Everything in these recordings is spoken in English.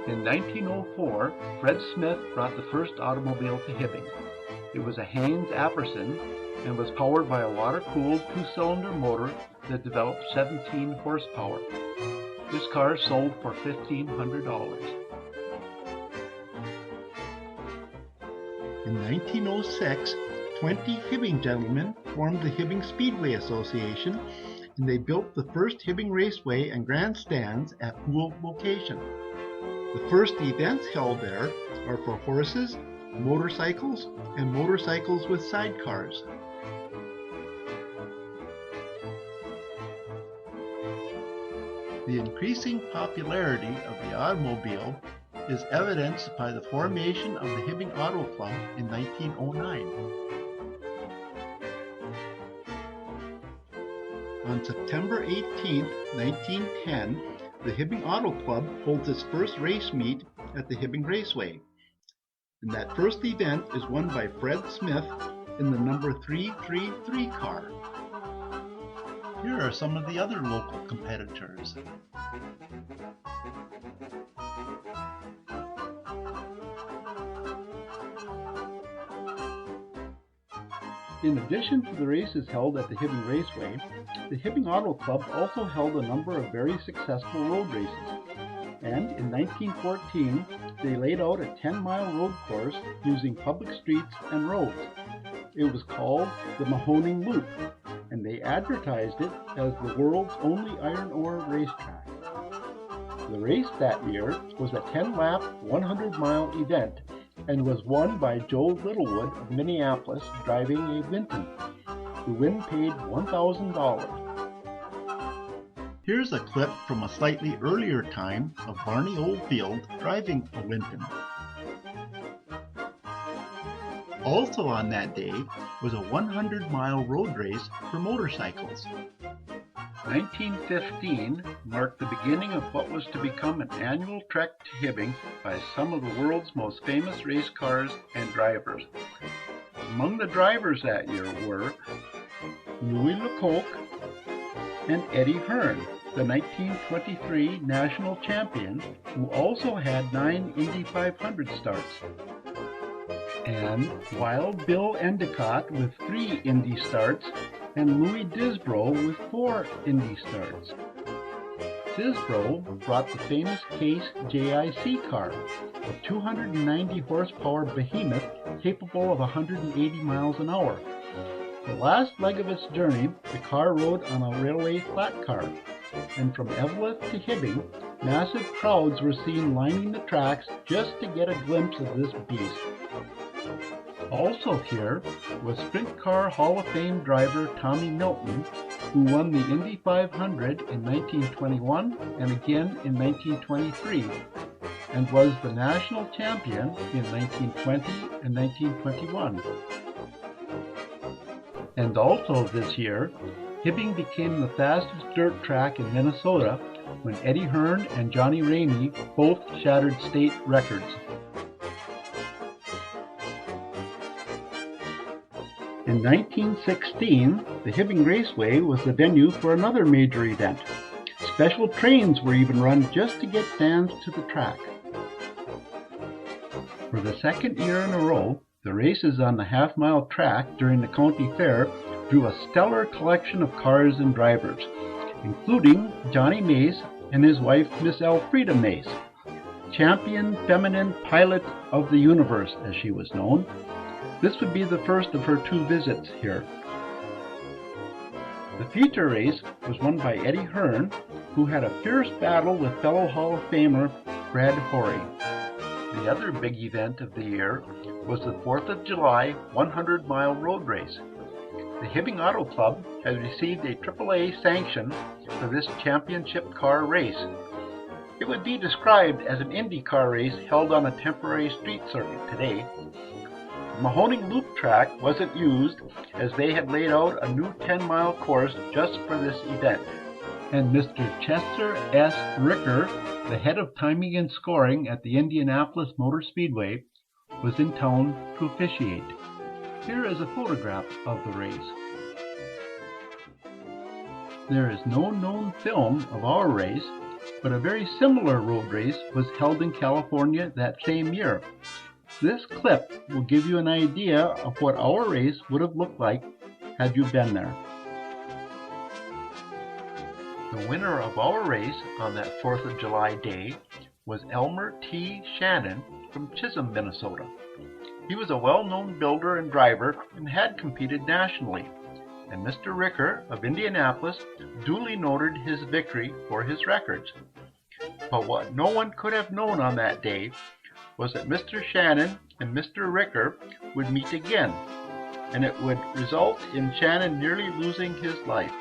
In 1904, Fred Smith brought the first automobile to Hibbing. It was a Haynes Apperson and was powered by a water-cooled two-cylinder motor that developed 17 horsepower. This car sold for $1,500. In 1906, 20 Hibbing gentlemen formed the Hibbing Speedway Association, and they built the first Hibbing Raceway and grandstands at Poole location. The first events held there are for horses, motorcycles, and motorcycles with sidecars. The increasing popularity of the automobile is evidenced by the formation of the Hibbing Auto Club in 1909. On September 18, 1910, the Hibbing Auto Club holds its first race meet at the Hibbing Raceway. And that first event is won by Fred Smith in the number 333 car. Here are some of the other local competitors. In addition to the races held at the Hibbing Raceway, the Hibbing Auto Club also held a number of very successful road races. And in 1914, they laid out a 10-mile road course using public streets and roads. It was called the Mahoning Loop, and they advertised it as the world's only iron ore racetrack. The race that year was a 10-lap, 100-mile event, and was won by Joe Littlewood of Minneapolis driving a Winton. The win paid $1,000. Here's a clip from a slightly earlier time of Barney Oldfield driving a Winton. Also on that day was a 100-mile road race for motorcycles. 1915 marked the beginning of what was to become an annual trek to Hibbing by some of the world's most famous race cars and drivers. Among the drivers that year were Louis Lecoq and Eddie Hearn, the 1923 national champion, who also had 9 Indy 500 starts, and Wild Bill Endicott with 3 Indy starts, and Louis Disbrow with 4 Indy starts. Disbrow brought the famous Case JIC car, a 290 horsepower behemoth capable of 180 miles an hour. The last leg of its journey, the car rode on a railway flat car, and from Eveleth to Hibbing, massive crowds were seen lining the tracks just to get a glimpse of this beast. Also here was Sprint Car Hall of Fame driver Tommy Milton, who won the Indy 500 in 1921 and again in 1923, and was the national champion in 1920 and 1921. And also this year, Hibbing became the fastest dirt track in Minnesota when Eddie Hearn and Johnny Ramey both shattered state records. In 1916, the Hibbing Raceway was the venue for another major event. Special trains were even run just to get fans to the track. For the second year in a row, the races on the half-mile track during the county fair drew a stellar collection of cars and drivers, including Johnny Mace and his wife Miss Elfrida Mace, champion feminine pilot of the universe as she was known. This would be the first of her 2 visits here. The feature race was won by Eddie Hearn, who had a fierce battle with fellow Hall of Famer Brad Horry. The other big event of the year was the 4th of July 100-mile road race. The Hibbing Auto Club has received a AAA sanction for this championship car race. It would be described as an Indy car race held on a temporary street circuit today. The Mahoning Loop track wasn't used as they had laid out a new 10-mile course just for this event. And Mr. Chester S. Ricker, the head of timing and scoring at the Indianapolis Motor Speedway, was in town to officiate. Here is a photograph of the race. There is no known film of our race, But a very similar road race was held in California that same year. This clip will give you an idea of what our race would have looked like had you been there. The winner of our race on that 4th of July day was Elmer T. Shannon from Chisholm, Minnesota. He was a well-known builder and driver and had competed nationally, and Mr. Ricker of Indianapolis duly noted his victory for his records. But what no one could have known on that day was that Mr. Shannon and Mr. Ricker would meet again, and it would result in Shannon nearly losing his life.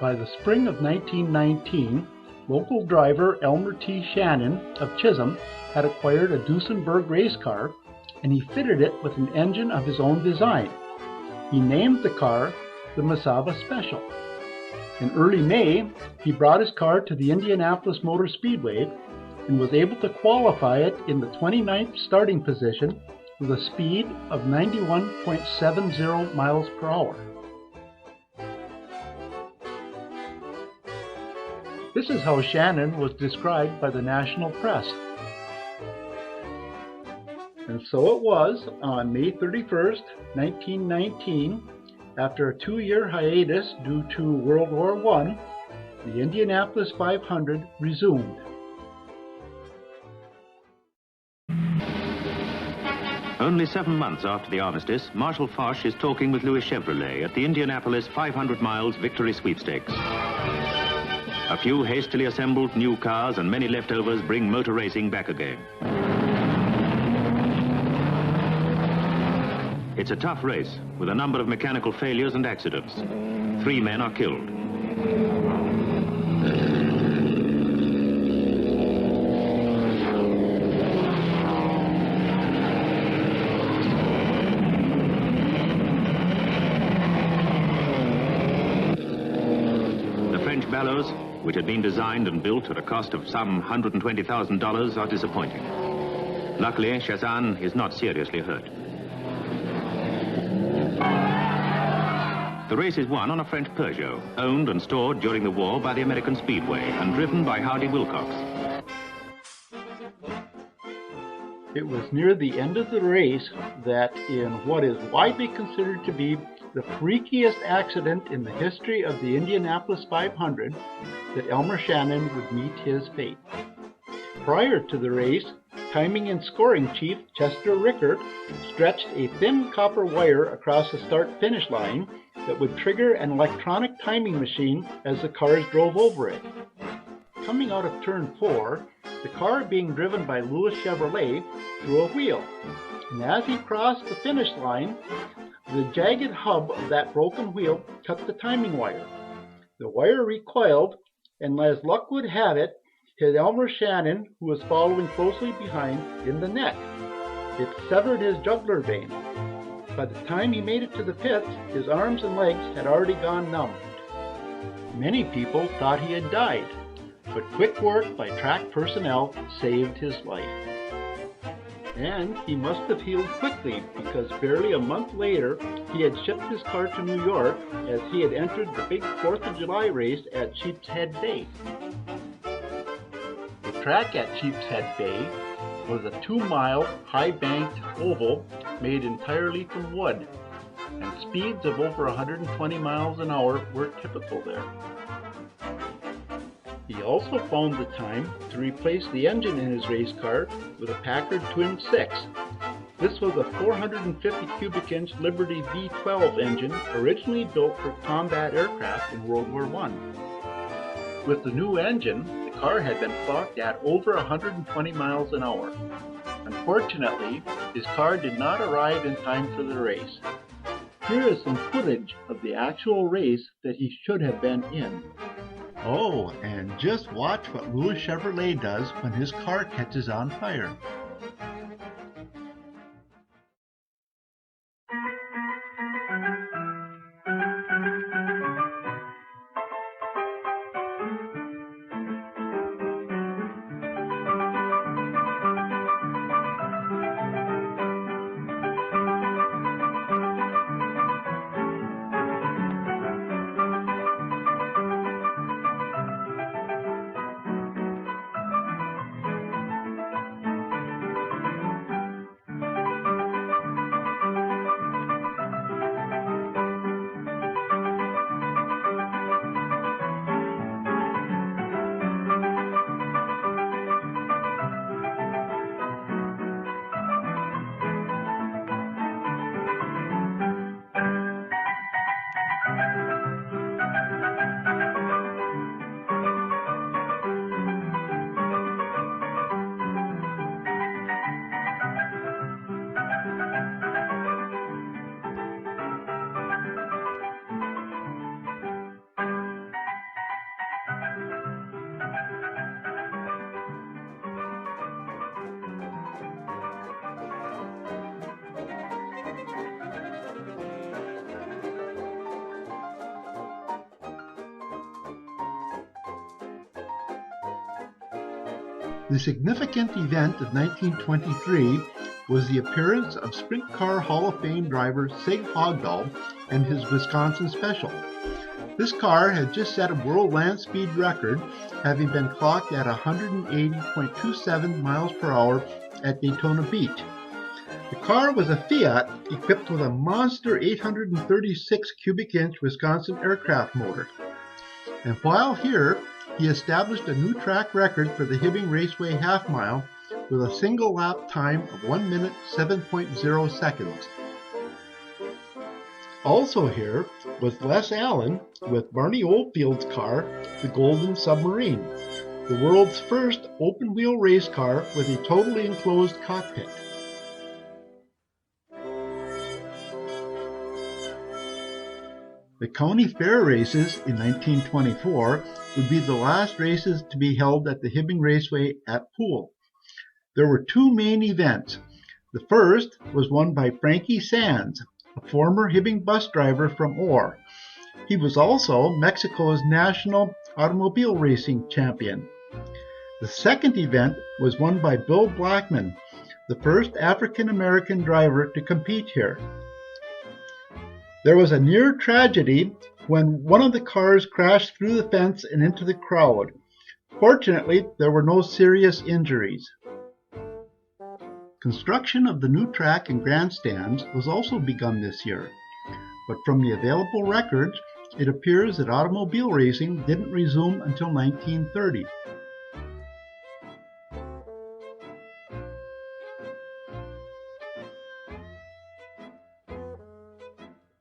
By the spring of 1919, local driver Elmer T. Shannon of Chisholm had acquired a Duesenberg race car, and he fitted it with an engine of his own design. He named the car the Mesaba Special. In early May, he brought his car to the Indianapolis Motor Speedway and was able to qualify it in the 29th starting position with a speed of 91.70 miles per hour. This is how Shannon was described by the national press. And so it was on May 31st, 1919, after a 2-year hiatus due to World War I, the Indianapolis 500 resumed. Only 7 months after the armistice, Marshal Foch is talking with Louis Chevrolet at the Indianapolis 500 miles victory sweepstakes. A few hastily assembled new cars and many leftovers bring motor racing back again. It's a tough race with a number of mechanical failures and accidents. 3 men are killed. The French bellows, which had been designed and built at a cost of some $120,000, are disappointing. Luckily, Chazan is not seriously hurt. The race is won on a French Peugeot, owned and stored during the war by the American Speedway and driven by Hardy Wilcox. It was near the end of the race that, in what is widely considered to be the freakiest accident in the history of the Indianapolis 500, that Elmer Shannon would meet his fate. Prior to the race, timing and scoring chief Chester Rickert stretched a thin copper wire across the start-finish line that would trigger an electronic timing machine as the cars drove over it. Coming out of turn 4, the car being driven by Louis Chevrolet threw a wheel, and as he crossed the finish line, the jagged hub of that broken wheel cut the timing wire. The wire recoiled, and as luck would have it, hit Elmer Shannon, who was following closely behind, in the neck. It severed his jugular vein. By the time he made it to the pits, his arms and legs had already gone numb. Many people thought he had died, but quick work by track personnel saved his life. And he must have healed quickly, because barely a month later, he had shipped his car to New York as he had entered the big 4th of July race at Sheepshead Bay. The track at Sheepshead Bay was a 2-mile, high-banked oval made entirely from wood, and speeds of over 120 miles an hour were typical there. He also found the time to replace the engine in his race car with a Packard Twin 6. This was a 450 cubic inch Liberty V12 engine originally built for combat aircraft in World War I. With the new engine, the car had been clocked at over 120 miles an hour. Unfortunately, his car did not arrive in time for the race. Here is some footage of the actual race that he should have been in. Oh, and just watch what Louis Chevrolet does when his car catches on fire. The significant event of 1923 was the appearance of Sprint Car Hall of Fame driver Sig Hogdahl and his Wisconsin Special. This car had just set a world land speed record, having been clocked at 180.27 miles per hour at Daytona Beach. The car was a Fiat equipped with a monster 836 cubic inch Wisconsin aircraft motor. And while here, he established a new track record for the Hibbing Raceway half mile with a single lap time of 1 minute 7.0 seconds. Also here was Les Allen with Barney Oldfield's car, the Golden Submarine, the world's first open-wheel race car with a totally enclosed cockpit. The county fair races in 1924 would be the last races to be held at the Hibbing Raceway at Poole. There were two main events. The first was won by Frankie Sands, a former Hibbing bus driver from Orr. He was also Mexico's national automobile racing champion. The second event was won by Bill Blackman, the first African-American driver to compete here. There was a near tragedy when one of the cars crashed through the fence and into the crowd. Fortunately, there were no serious injuries. Construction of the new track and grandstands was also begun this year, but from the available records, it appears that automobile racing didn't resume until 1930.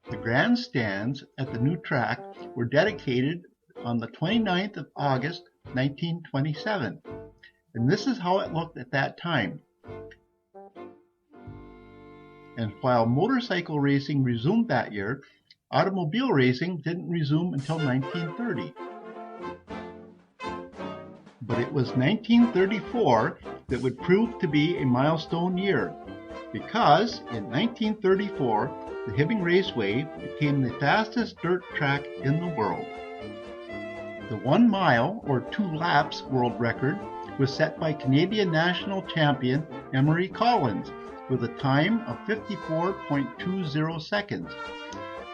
The grandstands at the new track were dedicated on the 29th of August, 1927, and this is how it looked at that time. And while motorcycle racing resumed that year, automobile racing didn't resume until 1930. But it was 1934 that would prove to be a milestone year, because in 1934, the Hibbing Raceway became the fastest dirt track in the world. The 1 mile or 2 laps world record was set by Canadian national champion Emery Collins with a time of 54.20 seconds.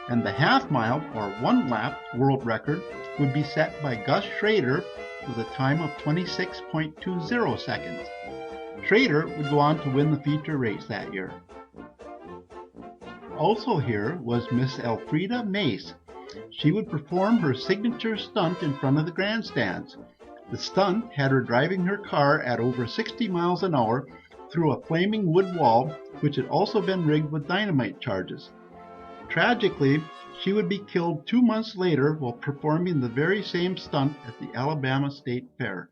And the half mile or 1 lap world record would be set by Gus Schrader with a time of 26.20 seconds. Schrader would go on to win the feature race that year. Also here was Miss Elfrida Mace. She would perform her signature stunt in front of the grandstands. The stunt had her driving her car at over 60 miles an hour through a flaming wood wall, which had also been rigged with dynamite charges. Tragically, she would be killed 2 months later while performing the very same stunt at the Alabama State Fair.